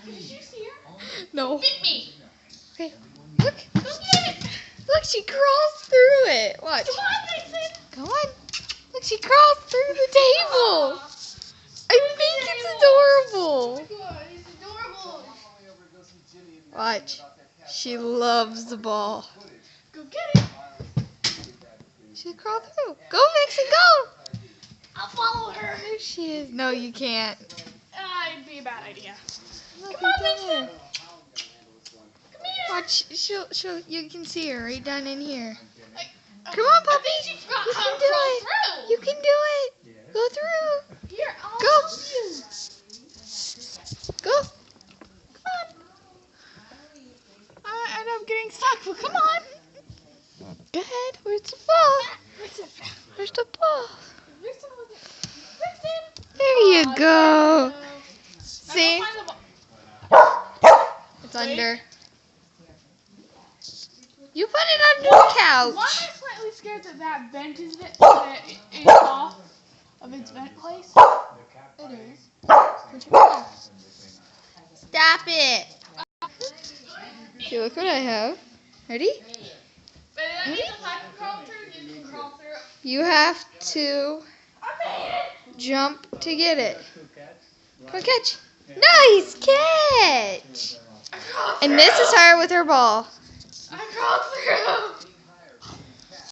Did you see her? No. Beat me. Okay. Look. Go get it. Look, she crawls through it. Watch. Come on, Mason. Go on. Look, she crawls through the table. I think it's adorable. It's adorable. Watch. She loves the ball. Go get it. She crawled through. Go, Vixen, go. I'll follow her. There she is. No, you can't. It'd be a bad idea. Look, Come on, right Vixen. there. Come here. Watch. She'll. You can see her right down in here. Come on, puppy. I think she forgot You how can to do crawl it. through. You can do it. Go through. Here, I'll Go. help you. Go. Come on. I end up getting stuck, but come on. Go ahead. Where's the ball? Vixen. Where's the ball? Vixen with it. Vixen. There you go. See? Now go find the ball. It's under. You put it under the couch. Why am I slightly scared that vent is off of its vent place? It is. Put your ball. Stop it. Okay, look what I have. Ready? But that means if I can crawl through, you can crawl through. You have to I made it. jump to get it. Come on, catch. Nice catch. And this is her with her ball. I crawled through.